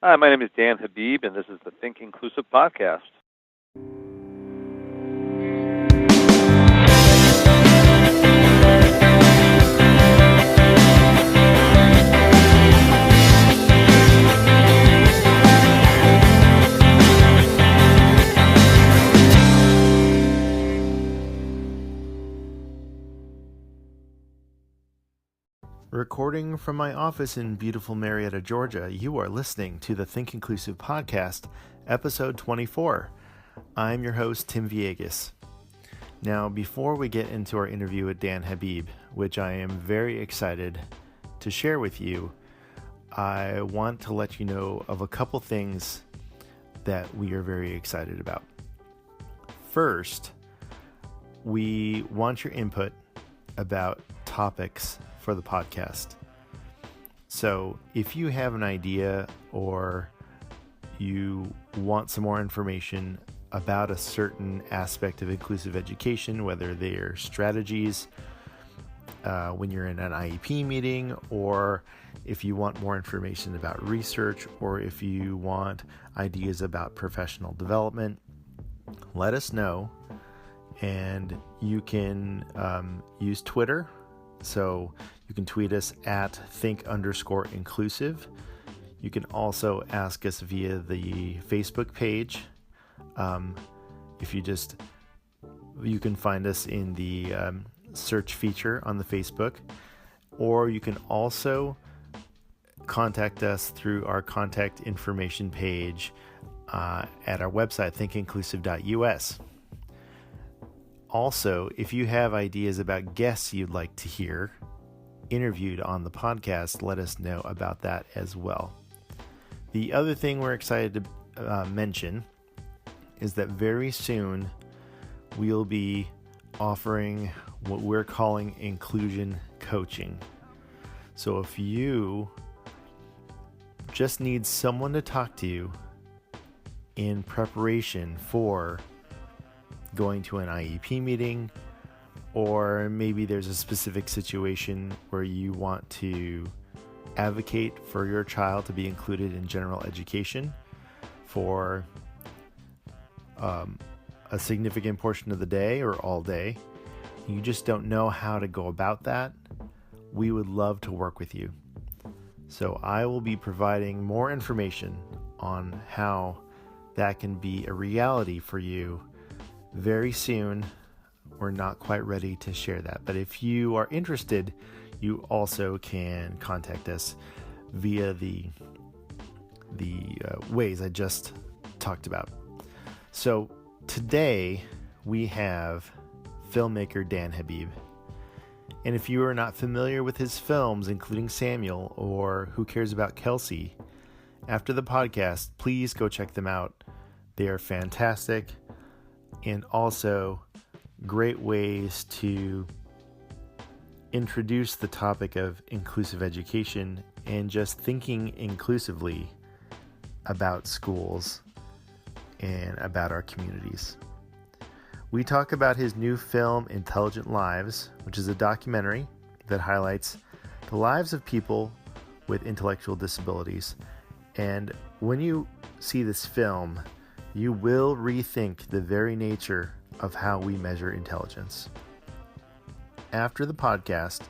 Hi, my name is Dan Habib, and this is the Think Inclusive podcast. Recording from my office in beautiful Marietta, Georgia, you are listening to the Think Inclusive podcast, episode 24. I'm your host, Tim Villegas. Now, before we get into our interview with Dan Habib, which I am very excited to share with you, I want to let you know of a couple things that we are very excited about. First, we want your input about topics for the podcast. So if you have an idea or you want some more information about a certain aspect of inclusive education, whether they're strategies when you're in an IEP meeting, or if you want more information about research, or if you want ideas about professional development, let us know. And you can use Twitter. So you can tweet us at think_inclusive. You can also ask us via the Facebook page. You can find us in the search feature on the Facebook, or you can also contact us through our contact information page at our website, thinkinclusive.us. Also, if you have ideas about guests you'd like to hear interviewed on the podcast, let us know about that as well. The other thing we're excited to mention is that very soon we'll be offering what we're calling inclusion coaching. So if you just need someone to talk to in preparation for going to an IEP meeting, or maybe there's a specific situation where you want to advocate for your child to be included in general education for a significant portion of the day or all day, you just don't know how to go about that, we would love to work with you. So I will be providing more information on how that can be a reality for you very soon. We're not quite ready to share that, but if you are interested, you also can contact us via the ways I just talked about. So today we have filmmaker Dan Habib. And if you are not familiar with his films, including Samuel or Who Cares About Kelsey, after the podcast, please go check them out. They are fantastic, and also great ways to introduce the topic of inclusive education and just thinking inclusively about schools and about our communities. We talk about his new film, Intelligent Lives, which is a documentary that highlights the lives of people with intellectual disabilities. And when you see this film, you will rethink the very nature of how we measure intelligence. After the podcast,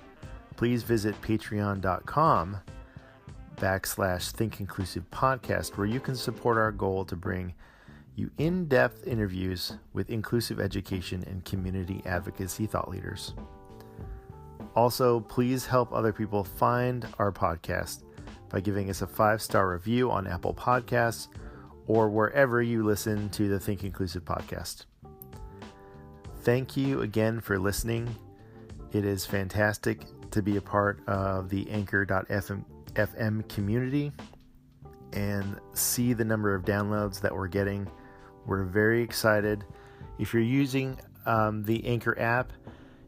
please visit patreon.com/thinkinclusivepodcast, where you can support our goal to bring you in-depth interviews with inclusive education and community advocacy thought leaders. Also, please help other people find our podcast by giving us a 5-star review on Apple Podcasts or wherever you listen to the Think Inclusive podcast. Thank you again for listening. It is fantastic to be a part of the Anchor.fm community and see the number of downloads that we're getting. We're very excited. If you're using the Anchor app,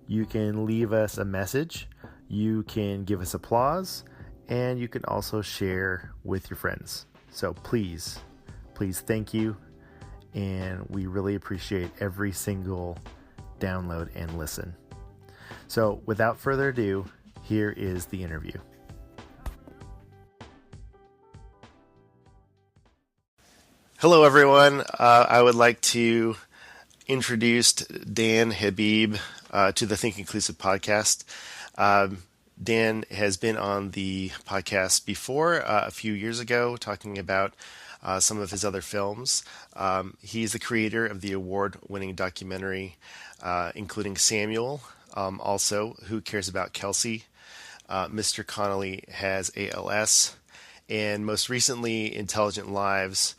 you can leave us a message, you can give us applause, and you can also share with your friends. So please, thank you. And we really appreciate every single download and listen. So without further ado, here is the interview. Hello, everyone. I would like to introduce Dan Habib to the Think Inclusive podcast. Dan has been on the podcast before a few years ago talking about some of his other films. He's the creator of the award-winning documentary, including Samuel, also Who Cares About Kelsey? Mr. Connolly Has ALS, and most recently Intelligent Lives,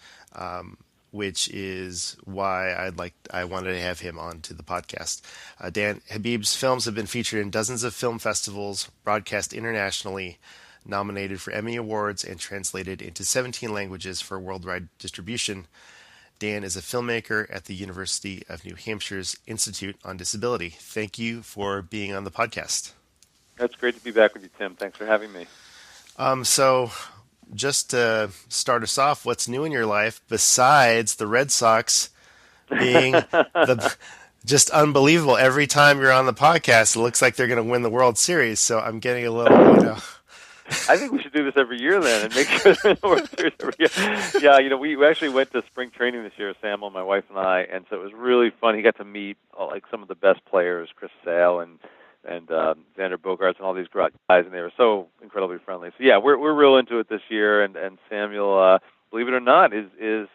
which is why I wanted to have him on to the podcast. Dan Habib's films have been featured in dozens of film festivals, broadcast internationally, nominated for Emmy Awards, and translated into 17 languages for worldwide distribution. Dan is a filmmaker at the University of New Hampshire's Institute on Disability. Thank you for being on the podcast. That's great to be back with you, Tim. Thanks for having me. So just to start us off, what's new in your life besides the Red Sox being just unbelievable? Every time you're on the podcast, it looks like they're going to win the World Series. So I'm getting a little, I think we should do this every year then and make sure they're in the World Series every year. Yeah, we actually went to spring training this year, Samuel, my wife and I, and so it was really fun. He got to meet some of the best players, Chris Sale and Xander Bogaerts and all these guys, and they were so incredibly friendly. So yeah, we're real into it this year, and Samuel, believe it or not, is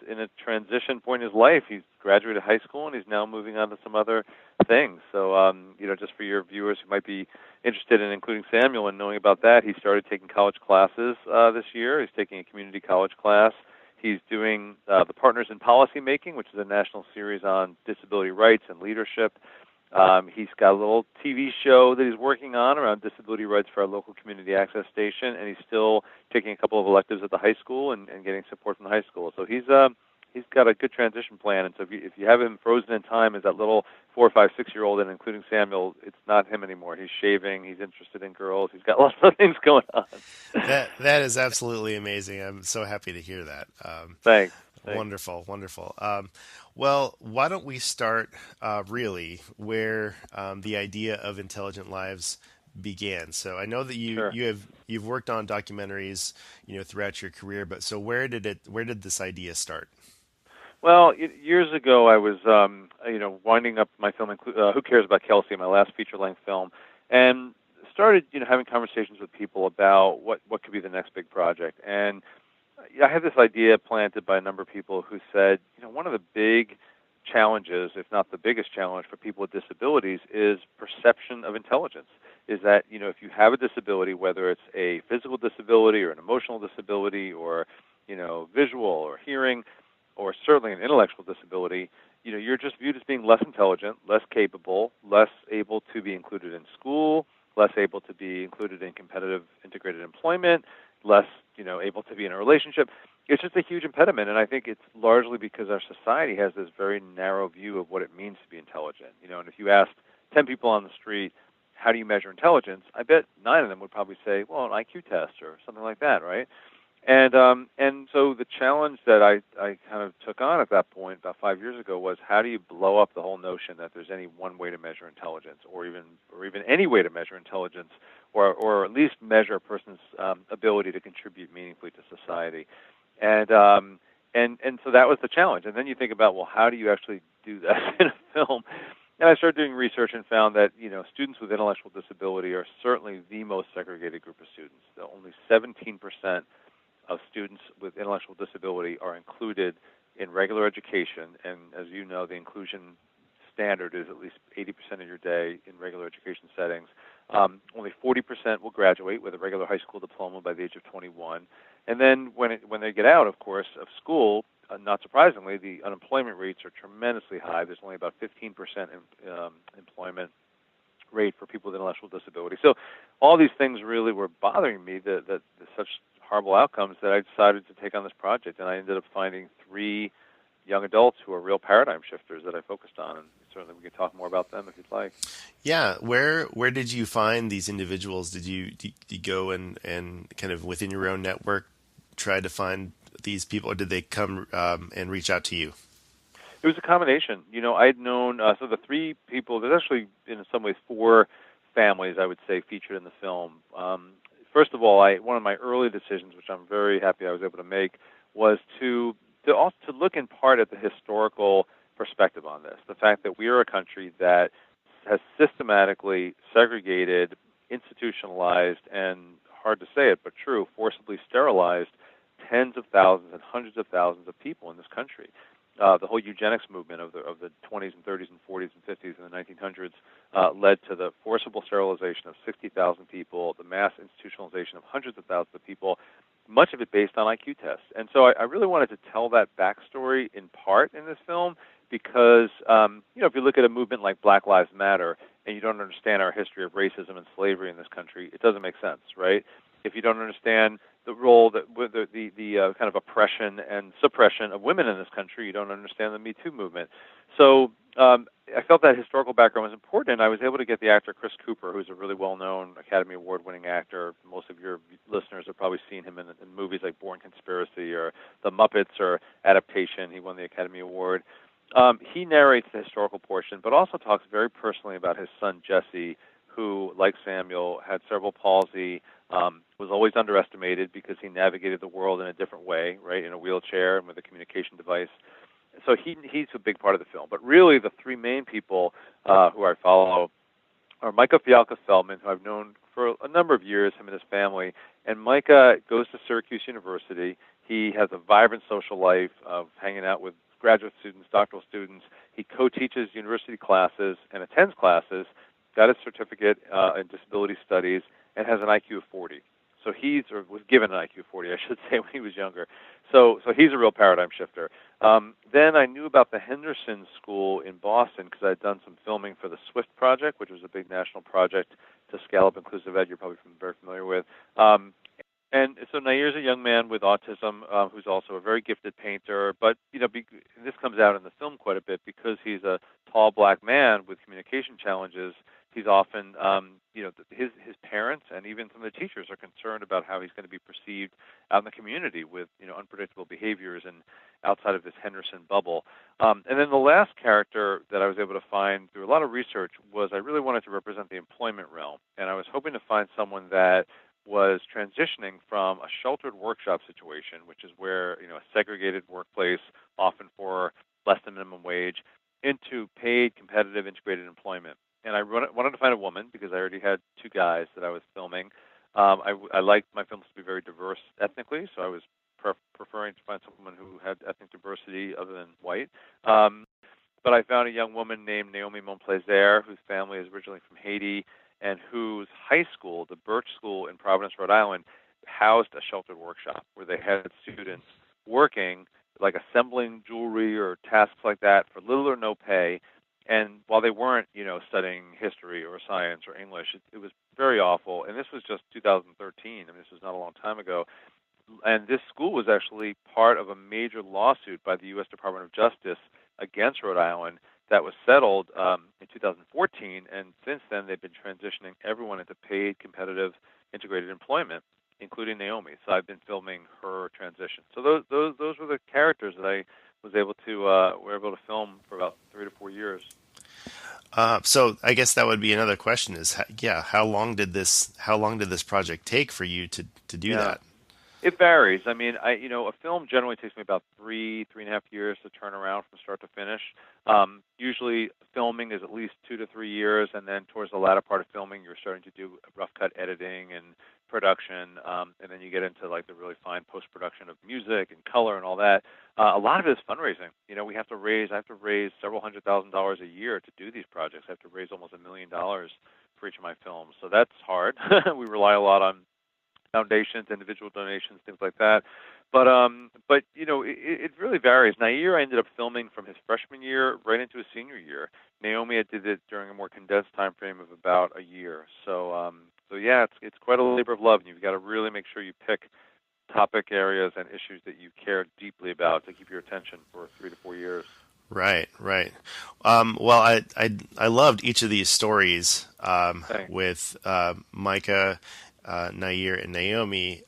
in a transition point in his life. He's graduated high school and he's now moving on to some other things. So just for your viewers who might be interested in including Samuel and knowing about that, he started taking college classes this year. He's taking a community college class. He's doing the Partners in Policymaking, which is a national series on disability rights and leadership. He's got a little TV show that he's working on around disability rights for our local community access station, and he's still taking a couple of electives at the high school and getting support from the high school. So he's got a good transition plan. And so if you have him frozen in time as that little 4, 5, 6-year-old, and including Samuel, it's not him anymore. He's shaving. He's interested in girls. He's got lots of things going on. That is absolutely amazing. I'm so happy to hear that. Thanks. Wonderful. Well, why don't we start really where the idea of Intelligent Lives began? So I know that you've worked on documentaries, throughout your career, but so where did this idea start? Well, years ago, I was winding up my film, Who Cares About Kelsey, my last feature-length film, and started having conversations with people about what could be the next big project. And I had this idea planted by a number of people who said, one of the big challenges, if not the biggest challenge for people with disabilities, is perception of intelligence. Is that, if you have a disability, whether it's a physical disability or an emotional disability or, visual or hearing, or certainly an intellectual disability, you're just viewed as being less intelligent, less capable, less able to be included in school, less able to be included in competitive integrated employment, less, able to be in a relationship. It's just a huge impediment, and I think it's largely because our society has this very narrow view of what it means to be intelligent. And if you asked 10 people on the street, how do you measure intelligence, I bet 9 of them would probably say, well, an IQ test or something like that, right? And so the challenge that I kind of took on at that point about 5 years ago was, how do you blow up the whole notion that there's any one way to measure intelligence, or even any way to measure intelligence, or at least measure a person's ability to contribute meaningfully to society. And so that was the challenge. And then you think about, well, how do you actually do that in a film? And I started doing research and found that students with intellectual disability are certainly the most segregated group of students. Only 17% of students with intellectual disability are included in regular education, and as you know, the inclusion standard is at least 80% of your day in regular education settings. Only 40% will graduate with a regular high school diploma by the age of 21, and then when they get out, of course, of school, not surprisingly, the unemployment rates are tremendously high. There's only about 15% employment rate for people with intellectual disability. So all these things really were bothering me, that such horrible outcomes, that I decided to take on this project, and I ended up finding 3 young adults who are real paradigm shifters that I focused on, and certainly we could talk more about them if you'd like. Yeah, where did you find these individuals? Did you go and kind of within your own network try to find these people, or did they come and reach out to you? It was a combination. I'd known, so the 3 people, there's actually in some ways 4 families, I would say, featured in the film. First of all, one of my early decisions, which I'm very happy I was able to make, was to also to look in part at the historical perspective on this, the fact that we are a country that has systematically segregated, institutionalized, and hard to say it, but true, forcibly sterilized tens of thousands and hundreds of thousands of people in this country. The whole eugenics movement of the 20s and 30s and 40s and 50s and the 1900s led to the forcible sterilization of 60,000 people, the mass institutionalization of hundreds of thousands of people, much of it based on IQ tests. And so I really wanted to tell that backstory in part in this film because, if you look at a movement like Black Lives Matter and you don't understand our history of racism and slavery in this country, it doesn't make sense, right? If you don't understand the role that the kind of oppression and suppression of women in this country, you don't understand the Me Too movement. So I felt that historical background was important, and I was able to get the actor Chris Cooper, who's a really well-known Academy Award-winning actor. Most of your listeners have probably seen him in movies like Born Conspiracy or The Muppets or Adaptation. He won the Academy Award. He narrates the historical portion, but also talks very personally about his son Jesse, who, like Samuel, had cerebral palsy, was always underestimated because he navigated the world in a different way, right, in a wheelchair and with a communication device. So he's a big part of the film. But really the three main people who I follow are Micah Fialka-Feldman, who I've known for a number of years, him and his family. And Micah goes to Syracuse University. He has a vibrant social life of hanging out with graduate students, doctoral students. He co-teaches university classes and attends classes, got his certificate in disability studies, and has an IQ of 40. So was given an IQ of 40, I should say, when he was younger. So he's a real paradigm shifter. Then I knew about the Henderson School in Boston because I'd done some filming for the SWIFT project, which was a big national project to scale up inclusive ed you're probably very familiar with. And so Nair's a young man with autism who's also a very gifted painter, but this comes out in the film quite a bit because he's a tall black man with communication challenges. He's often, his parents and even some of the teachers are concerned about how he's going to be perceived out in the community with, unpredictable behaviors and outside of this Henderson bubble. And then the last character that I was able to find through a lot of research was I really wanted to represent the employment realm, and I was hoping to find someone that was transitioning from a sheltered workshop situation, which is where, a segregated workplace, often for less than minimum wage, into paid, competitive, integrated employment. And I wanted to find a woman because I already had two guys that I was filming. I liked my films to be very diverse ethnically, so I was preferring to find someone who had ethnic diversity other than white. But I found a young woman named Naomi Montplaisir, whose family is originally from Haiti, and whose high school, the Birch School in Providence, Rhode Island, housed a sheltered workshop where they had students working, like assembling jewelry or tasks like that for little or no pay. And while they weren't, studying history or science or English, it was very awful. And this was just 2013. I mean, this was not a long time ago. And this school was actually part of a major lawsuit by the U.S. Department of Justice against Rhode Island that was settled in 2014. And since then, they've been transitioning everyone into paid, competitive, integrated employment, including Naomi. So I've been filming her transition. So those were the characters that I was able to were able to film for about 3 to 4 years. So I guess that would be another question: is how long did this project take for you to do that? It varies. I mean, a film generally takes me about 3.5 years to turn around from start to finish. Usually, filming is at least 2 to 3 years, and then towards the latter part of filming, you're starting to do rough cut editing and production, and then you get into like the really fine post-production of music and color and all that. A lot of it is fundraising. I have to raise several $100,000s a year to do these projects. I have to raise almost $1 million for each of my films, so that's hard. We rely a lot on foundations, individual donations, things like that. But it really varies. Nair, I ended up filming from his freshman year right into his senior year. Naomi, I did it during a more condensed time frame of about a year. So yeah, it's quite a labor of love, and you've got to really make sure you pick topic areas and issues that you care deeply about to keep your attention for 3 to 4 years. Right. Well, I loved each of these stories with Micah, Nair, and Naomi.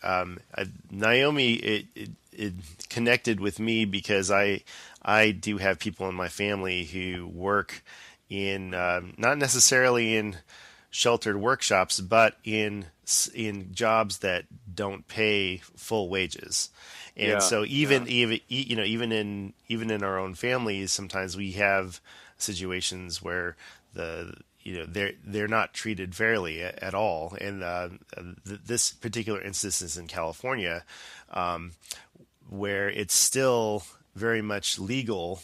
Naomi, it connected with me because I do have people in my family who work in not necessarily in sheltered workshops, but in jobs that don't pay full wages. And Yeah. so Yeah. even in our own families, sometimes we have situations where they're not treated fairly at all. And this particular instance is in California, where it's still very much legal,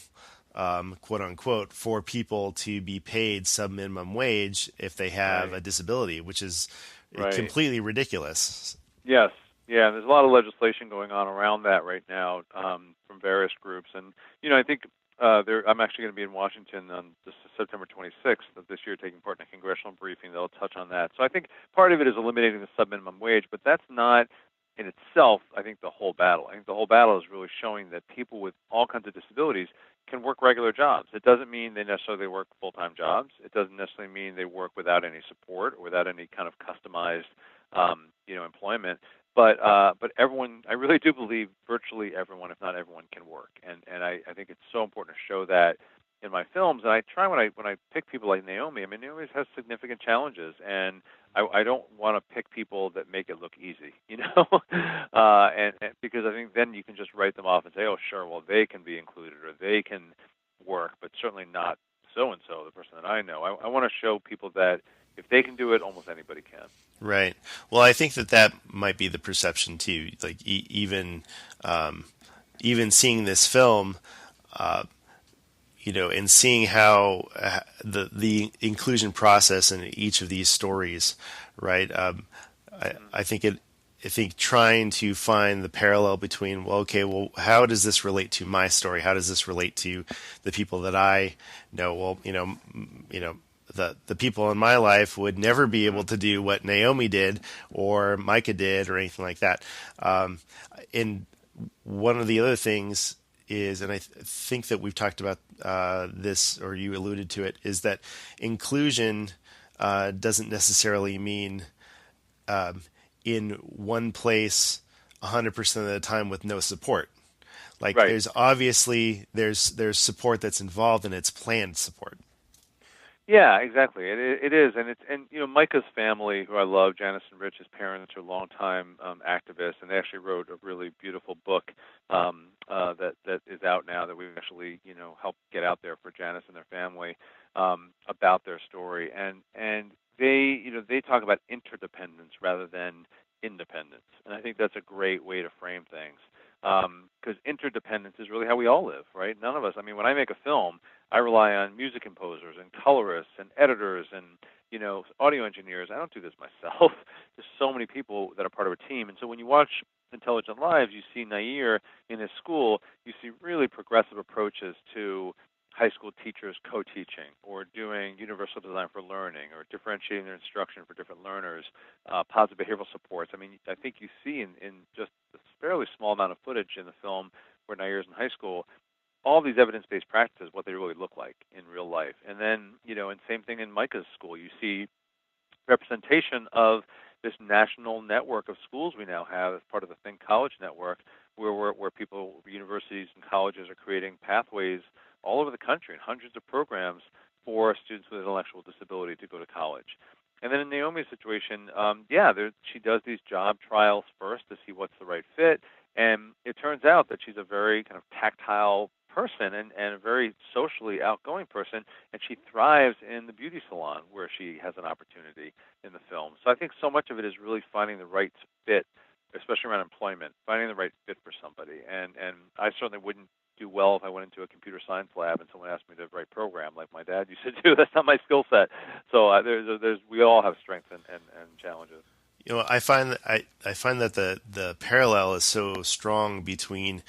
quote unquote, for people to be paid sub minimum wage if they have a Right. disability, which is Right. completely ridiculous. Yes. Yeah. And there's a lot of legislation going on around that right now, from various groups. And I think I'm actually going to be in Washington on this September 26th of this year, taking part in a congressional briefing that'll touch on that. So I think part of it is eliminating the sub-minimum wage, but that's not in itself, I think, the whole battle. I think the whole battle is really showing that people with all kinds of disabilities can work regular jobs. It doesn't mean they necessarily work full-time jobs. It doesn't necessarily mean they work without any support or without any kind of customized, employment. But everyone, I really do believe virtually everyone, if not everyone, can work, and I think it's so important to show that in my films. And I try when I pick people like Naomi. I mean, Naomi has significant challenges, and I don't want to pick people that make it look easy, and because I think then you can just write them off and say, oh, sure, well, they can be included or they can work, but certainly not so and so, the person that I know. I want to show people that if they can do it, almost anybody can. Right. Well, I think that might be the perception too. Like even seeing this film, and seeing how the inclusion process in each of these stories, right? I think trying to find the parallel between, well, okay, well, how does this relate to my story? How does this relate to the people that I know? Well, the people in my life would never be able to do what Naomi did or Micah did or anything like that. And one of the other things is, and I think that we've talked about this, or you alluded to it, is that inclusion doesn't necessarily mean in one place 100% of the time with no support. Like Right. there's obviously there's support that's involved, and it's planned support. Yeah, exactly. It is, and Micah's family, who I love, Janice and Rich, his parents are longtime activists, and they actually wrote a really beautiful book that is out now that we've actually helped get out there for Janice and their family, about their story, and they talk about interdependence rather than independence, and I think that's a great way to frame things, because interdependence is really how we all live, right? None of us. I mean, when I make a film, I rely on music composers and colorists and editors and audio engineers. I don't do this myself. There's so many people that are part of a team, and so when you watch Intelligent Lives, you see Nair in his school. You see really progressive approaches to high school teachers co-teaching or doing universal design for learning or differentiating their instruction for different learners, positive behavioral supports. I mean, I think you see in just a fairly small amount of footage in the film where Nair's in high school, all these evidence-based practices, what they really look like in real life. And then, and same thing in Micah's school. You see representation of this national network of schools we now have as part of the Think College Network, where people, universities and colleges are creating pathways all over the country and hundreds of programs for students with intellectual disability to go to college. And then in Naomi's situation, she does these job trials first to see what's the right fit. And it turns out that she's a very kind of tactile person and a very socially outgoing person, and she thrives in the beauty salon where she has an opportunity in the film. So I think so much of it is really finding the right fit, especially around employment, finding the right fit for somebody. And I certainly wouldn't do well if I went into a computer science lab and someone asked me to write program like my dad used to do. That's not my skill set. So we all have strengths and challenges. I find that the parallel is so strong between,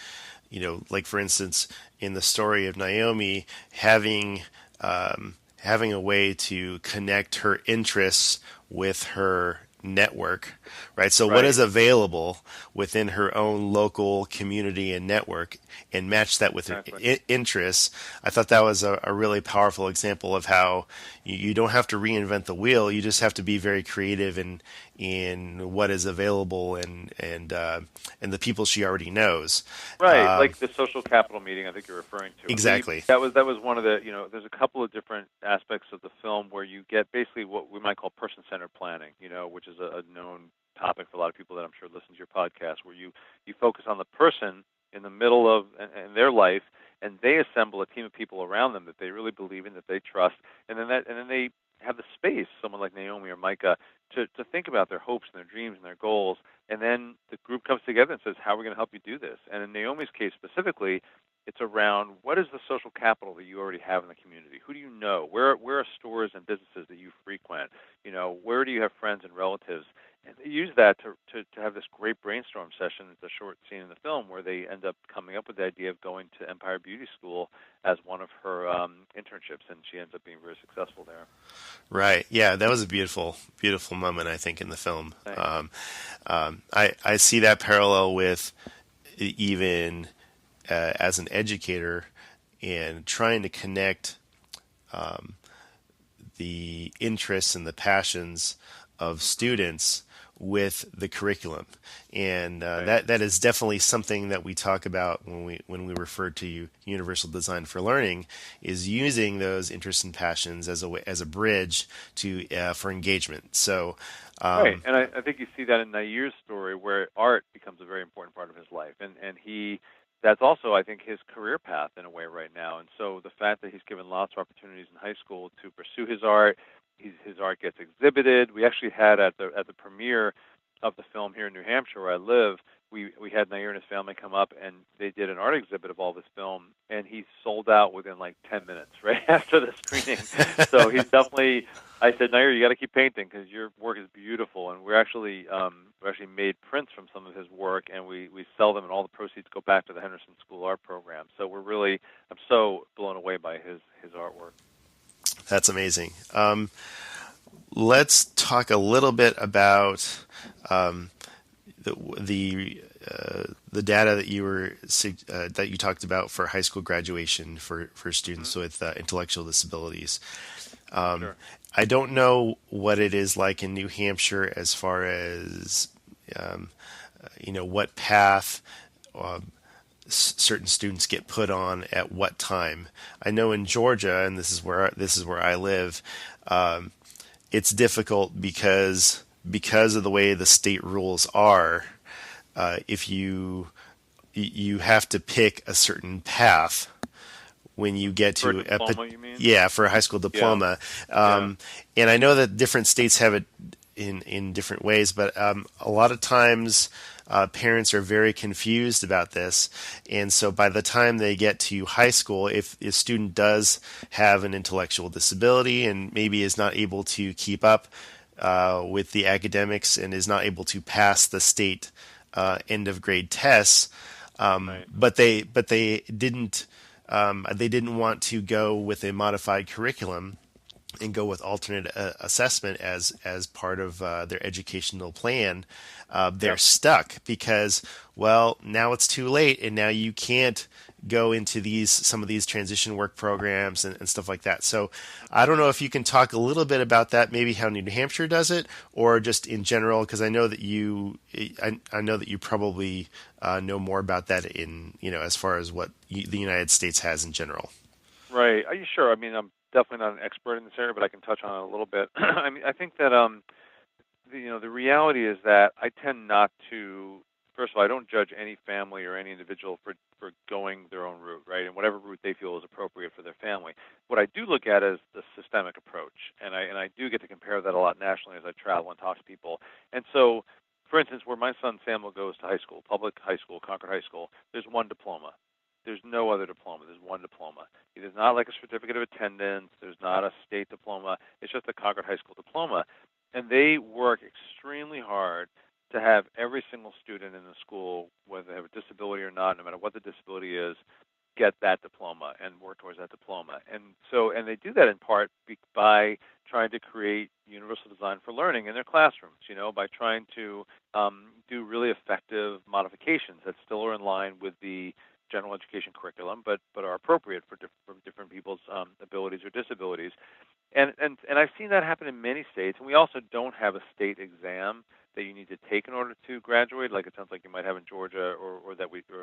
like for instance, in the story of Naomi, having a way to connect her interests with her network, right? So what Right. is available within her own local community and network, and match that with her Exactly. interests. I thought that was a really powerful example of how you don't have to reinvent the wheel. You just have to be very creative in what is available and the people she already knows. Right, like the social capital meeting I think you're referring to. And Exactly. that was one of the, there's a couple of different aspects of the film where you get basically what we might call person-centered planning, which is a known topic for a lot of people that I'm sure listen to your podcast, where you focus on the person in the middle of in their life, and they assemble a team of people around them that they really believe in, that they trust, and then they have the space, someone like Naomi or Micah, to think about their hopes and their dreams and their goals. And then the group comes together and says, how are we going to help you do this? And in Naomi's case specifically, it's around what is the social capital that you already have in the community? Who do you know? Where are stores and businesses that you frequent? Where do you have friends and relatives? And they use that to have this great brainstorm session. It's a short scene in the film where they end up coming up with the idea of going to Empire Beauty School as one of her internships, and she ends up being very successful there. Right. Yeah, that was a beautiful, beautiful moment, I think, in the film. I see that parallel with even as an educator and trying to connect the interests and the passions of students with the curriculum, and that is definitely something that we talk about when we refer to universal design for learning, is using those interests and passions as a bridge to for engagement. So right, and I think you see that in Nair's story, where art becomes a very important part of his life, and that's also, I think, his career path in a way right now. And so the fact that he's given lots of opportunities in high school to pursue his art, his art gets exhibited. We actually had at the premiere of the film here in New Hampshire, where I live, we had Nair and his family come up, and they did an art exhibit of all this film, and he sold out within like 10 minutes right after the screening. So he's definitely. I said, Nair, you got to keep painting because your work is beautiful, and we actually made prints from some of his work, and we sell them, and all the proceeds go back to the Henderson School Art Program. So I'm so blown away by his artwork. That's amazing. Let's talk a little bit about the data that you talked about for high school graduation for students with intellectual disabilities. Sure. I don't know what it is like in New Hampshire as far as what path certain students get put on at what time. I know in Georgia, and this is where I live, it's difficult because of the way the state rules are. If you have to pick a certain path when you get For to a diploma, you mean? Yeah, for a high school diploma. Yeah. And I know that different states have it in different ways, but a lot of times parents are very confused about this. And so by the time they get to high school, if a student does have an intellectual disability and maybe is not able to keep up with the academics and is not able to pass the state end of grade tests, Right. but they didn't want to go with a modified curriculum and go with alternate assessment as part of their educational plan, they're stuck because, well, now it's too late, and now you can't go into some of these transition work programs and stuff like that. So I don't know if you can talk a little bit about that, maybe how New Hampshire does it, or just in general, because I know that I know that you probably know more about that in as far as what the United States has in general. Right. Are you sure? I mean, I'm definitely not an expert in this area, but I can touch on it a little bit. I mean, I think that the reality is that I tend not to. First of all, I don't judge any family or any individual for going their own route, right? And whatever route they feel is appropriate for their family. What I do look at is the systemic approach, and I do get to compare that a lot nationally as I travel and talk to people. And so, for instance, where my son Samuel goes to high school, public high school, Concord High School, there's one diploma. There's no other diploma. There's one diploma. It is not like a certificate of attendance. There's not a state diploma. It's just a Concord High School diploma. And they work extremely hard to have every single student in the school, whether they have a disability or not, no matter what the disability is, get that diploma and work towards that diploma. And they do that in part by trying to create universal design for learning in their classrooms, by trying to do really effective modifications that still are in line with the general education curriculum, but are appropriate for different people's abilities or disabilities. And I've seen that happen in many states. And we also don't have a state exam that you need to take in order to graduate, like it sounds like you might have in Georgia, or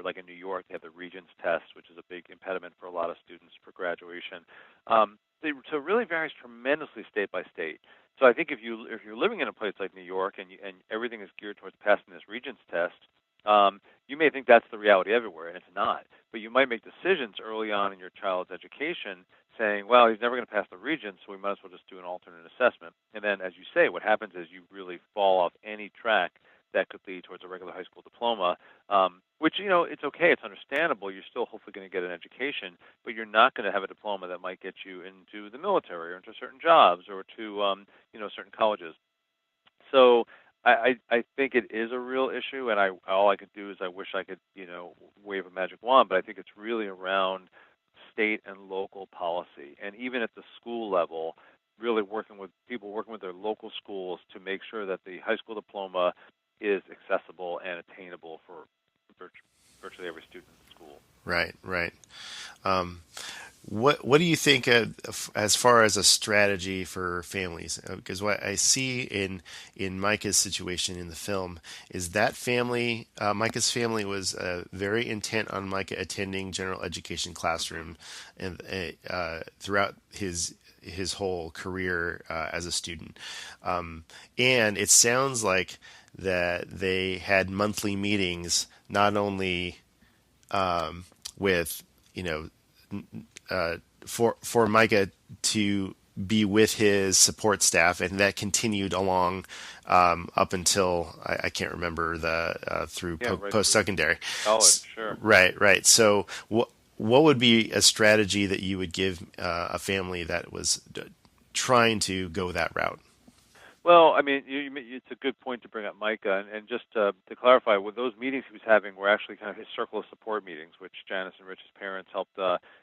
like in New York, they have the Regents test, which is a big impediment for a lot of students for graduation. So it really varies tremendously state by state. So I think if you're living in a place like New York and everything is geared towards passing this Regents test, you may think that's the reality everywhere, and it's not. But you might make decisions early on in your child's education saying, well, he's never going to pass the Regents, so we might as well just do an alternate assessment. And then, as you say, what happens is you really fall off any track that could lead towards a regular high school diploma, which, it's okay, it's understandable. You're still hopefully going to get an education, but you're not going to have a diploma that might get you into the military or into certain jobs or to, certain colleges. So I think it is a real issue, and all I could do is I wish I could, wave a magic wand, but I think it's really around state and local policy, and even at the school level, really working with their local schools to make sure that the high school diploma is accessible and attainable for virtually every student in the school. Right. What do you think as far as a strategy for families? Because what I see in Micah's situation in the film is that family, Micah's family was very intent on Micah attending general education classroom and throughout his whole career as a student. And it sounds like that they had monthly meetings, not only with, for Micah to be with his support staff, and that continued along up until I can't remember through post-secondary. College, sure. Right. So what would be a strategy that you would give a family that was trying to go that route? Well, I mean, it's a good point to bring up Micah, and just to clarify, with those meetings he was having were actually kind of his circle of support meetings, which Janice and Rich's parents helped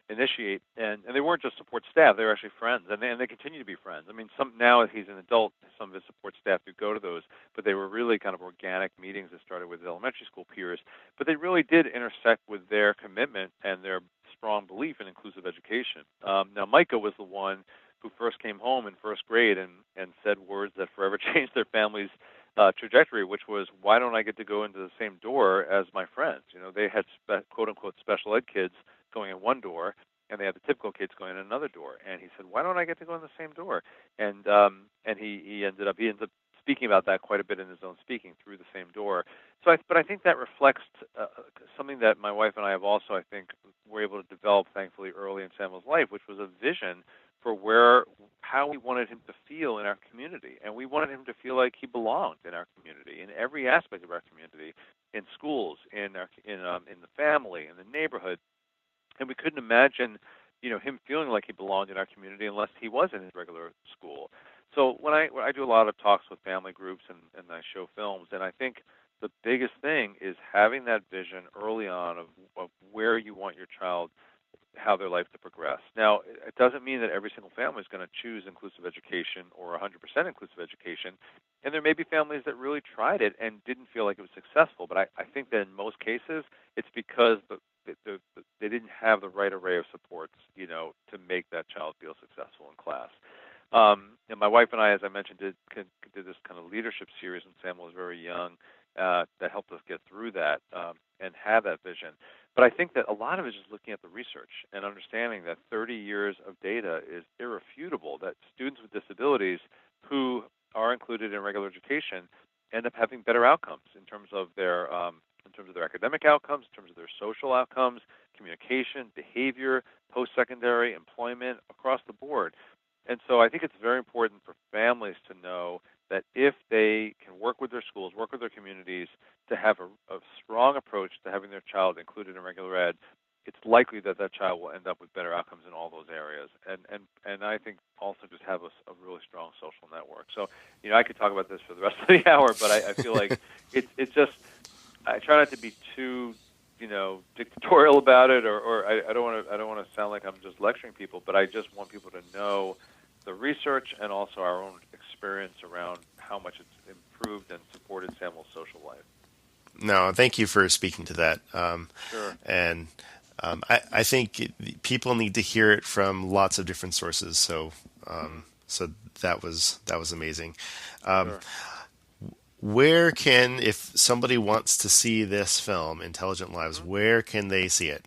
initiate, and they weren't just support staff; they were actually friends, and they continue to be friends. I mean, now as he's an adult, some of his support staff do go to those, but they were really kind of organic meetings that started with his elementary school peers, but they really did intersect with their commitment and their strong belief in inclusive education. Now, Micah was the one who first came home in first grade and said words that forever changed their family's trajectory, which was, why don't I get to go into the same door as my friends? They had quote-unquote special ed kids going in one door, and they had the typical kids going in another door. And he said, why don't I get to go in the same door? And he ended up speaking about that quite a bit in his own speaking, through the same door. But I think that reflects something that my wife and I have also, I think, were able to develop, thankfully, early in Samuel's life, which was a vision for how we wanted him to feel in our community. And we wanted him to feel like he belonged in our community, in every aspect of our community, in schools, in the family, in the neighborhood. And we couldn't imagine, him feeling like he belonged in our community unless he was in his regular school. So when I do a lot of talks with family groups and I show films, and I think the biggest thing is having that vision early on of where you want your child, how their life to progress. Now, it doesn't mean that every single family is going to choose inclusive education or 100% inclusive education, and there may be families that really tried it and didn't feel like it was successful, but I think that in most cases, it's because they didn't have the right array of supports, to make that child feel successful in class. And my wife and I, as I mentioned, did this kind of leadership series when Samuel was very young that helped us get through that and have that vision. But I think that a lot of it is just looking at the research and understanding that 30 years of data is irrefutable, that students with disabilities who are included in regular education end up having better outcomes in terms of their academic outcomes, in terms of their social outcomes, communication, behavior, post-secondary, employment, across the board. And so I think it's very important for families to know that if they can work with their schools, work with their communities, to have a strong approach to having their child included in regular ed, it's likely that that child will end up with better outcomes in all those areas. And I think also just have a really strong social network. So, I could talk about this for the rest of the hour, but I feel like it's just, I try not to be too dictatorial about it, or I don't want to sound like I'm just lecturing people, but I just want people to know the research and also our own experience around how much it's improved and supported Samuel's social life. No, thank you for speaking to that. Sure. And I think people need to hear it from lots of different sources. So, so that was amazing. Sure. Where can, if somebody wants to see this film, Intelligent Lives, where can they see it?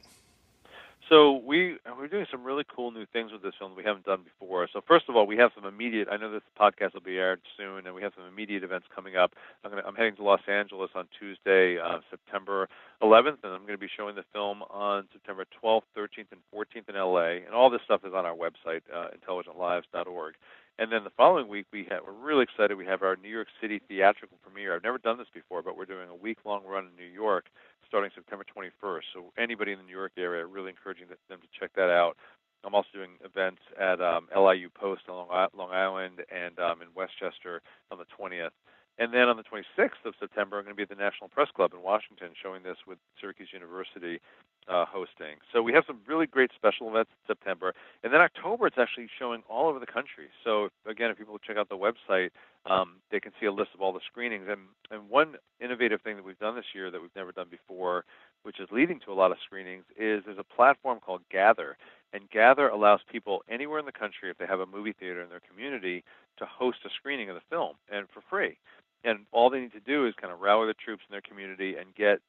So we're doing some really cool new things with this film that we haven't done before. So first of all, we have some immediate. I know this podcast will be aired soon, and we have some immediate events coming up. I'm heading to Los Angeles on Tuesday, September 11th, and I'm going to be showing the film on September 12th, 13th, and 14th in LA. And all this stuff is on our website, intelligentlives.org. And then the following week, we're really excited. We have our New York City theatrical premiere. I've never done this before, but we're doing a week-long run in New York starting September 21st. So anybody in the New York area, really encouraging them to check that out. I'm also doing events at LIU Post on Long Island and in Westchester on the 20th. And then on the 26th of September, I'm going to be at the National Press Club in Washington showing this with Syracuse University hosting. So we have some really great special events in September. And then October, it's actually showing all over the country. So, again, if people check out the website, they can see a list of all the screenings. And one innovative thing that we've done this year that we've never done before, which is leading to a lot of screenings, is there's a platform called Gather. And Gather allows people anywhere in the country, if they have a movie theater in their community, to host a screening of the film, and for free. And all they need to do is kind of rally the troops in their community and get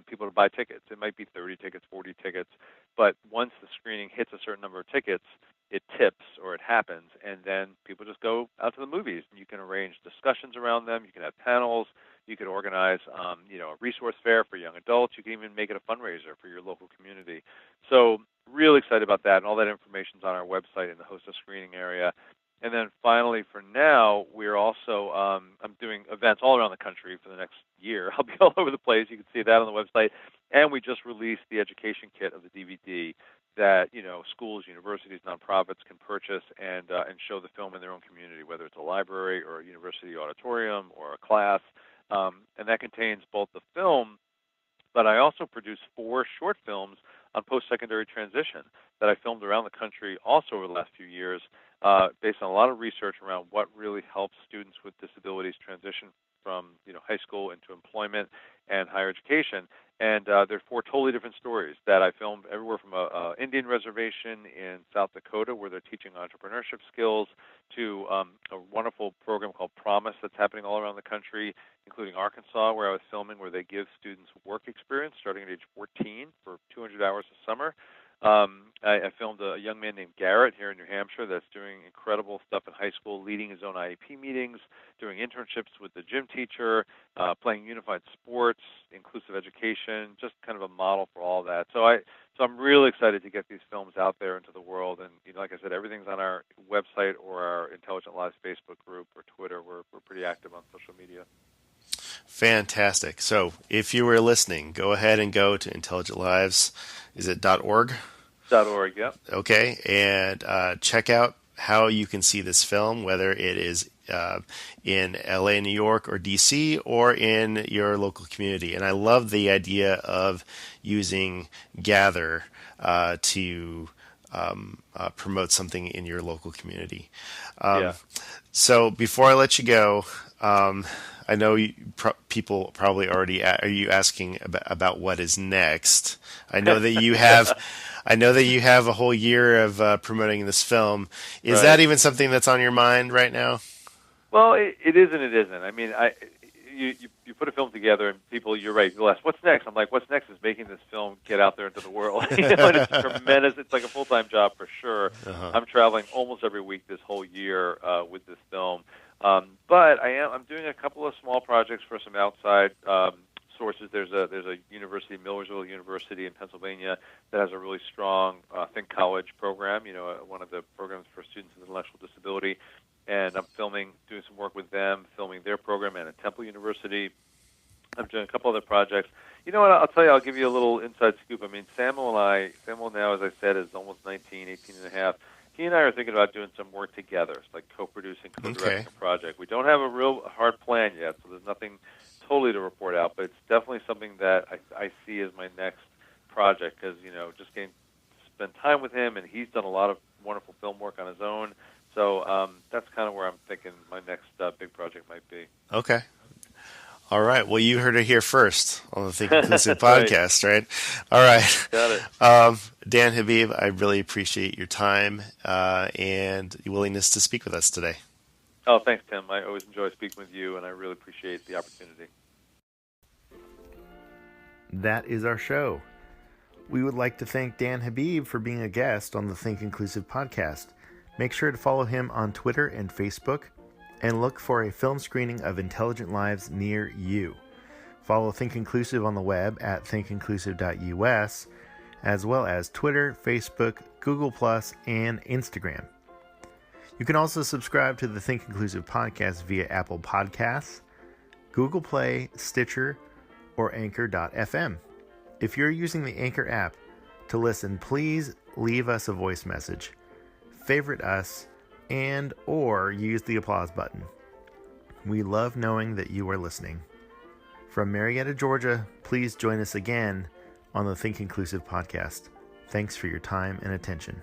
people to buy tickets. It might be 30 tickets, 40 tickets, but once the screening hits a certain number of tickets, it tips or it happens, and then people just go out to the movies. And you can arrange discussions around them. You can have panels. You can organize, a resource fair for young adults. You can even make it a fundraiser for your local community. So really excited about that, and all that information's on our website in the host a screening area. And then finally, for now, we're also I'm doing events all around the country for the next year. I'll be all over the place. You can see that on the website. And we just released the education kit of the DVD that schools, universities, nonprofits can purchase and show the film in their own community, whether it's a library or a university auditorium or a class. And that contains both the film, but I also produced 4 short films on post-secondary transition that I filmed around the country also over the last few years, based on a lot of research around what really helps students with disabilities transition from high school into employment and higher education. And they're 4 totally different stories that I filmed everywhere from a Indian reservation in South Dakota where they're teaching entrepreneurship skills to a wonderful program called Promise that's happening all around the country, including Arkansas, where I was filming, where they give students work experience starting at age 14 for 200 hours a summer. I filmed a young man named Garrett here in New Hampshire that's doing incredible stuff in high school, leading his own IEP meetings, doing internships with the gym teacher, playing unified sports, inclusive education, just kind of a model for all that. So I'm really excited to get these films out there into the world. And like I said, everything's on our website or our Intelligent Lives Facebook group or Twitter. We're pretty active on social media. Fantastic. So if you were listening, go ahead and go to Intelligent Lives. Is it .org? .org, yeah. Okay, and check out how you can see this film, whether it is in LA, New York, or DC, or in your local community. And I love the idea of using Gather to promote something in your local community. So before I let you go, I know people probably already are you asking about what is next. I know that you have. I know that you have a whole year of promoting this film. Is Right. that even something that's on your mind right now? Well, it is and it isn't. I mean, you put a film together and people, you're right, you'll ask, what's next? I'm like, what's next is making this film get out there into the world. And it's tremendous. It's like a full-time job for sure. Uh-huh. I'm traveling almost every week this whole year with this film. But I'm doing a couple of small projects for some outside sources. There's a university, Millersville University in Pennsylvania, that has a really strong Think College program. One of the programs for students with intellectual disability. And I'm doing some work with them, filming their program, and at Temple University. I'm doing a couple other projects. You know what? I'll tell you. I'll give you a little inside scoop. I mean, Samuel now, as I said, is almost 19, 18 and a half. He and I are thinking about doing some work together. It's like co-producing, co-directing a project. We don't have a real hard plan yet, so there's nothing totally to report out, but it's definitely something that I see as my next project because, just getting to spend time with him, and he's done a lot of wonderful film work on his own. So that's kind of where I'm thinking my next big project might be. Okay. All right. Well, you heard it here first on the Think Inclusive Right. podcast, right? All right. Got it. Dan Habib, I really appreciate your time and your willingness to speak with us today. Oh, thanks, Tim. I always enjoy speaking with you, and I really appreciate the opportunity. That is our show. We would like to thank Dan Habib for being a guest on the Think Inclusive podcast. Make sure to follow him on Twitter and Facebook, and look for a film screening of Intelligent Lives near you. Follow Think Inclusive on the web at thinkinclusive.us, as well as Twitter, Facebook, Google+, and Instagram. You can also subscribe to the Think Inclusive podcast via Apple Podcasts, Google Play, Stitcher, or Anchor.fm. If you're using the Anchor app to listen, please leave us a voice message, favorite us, and or use the applause button. We love knowing that you are listening. From Marietta, Georgia, please join us again on the Think Inclusive podcast. Thanks for your time and attention.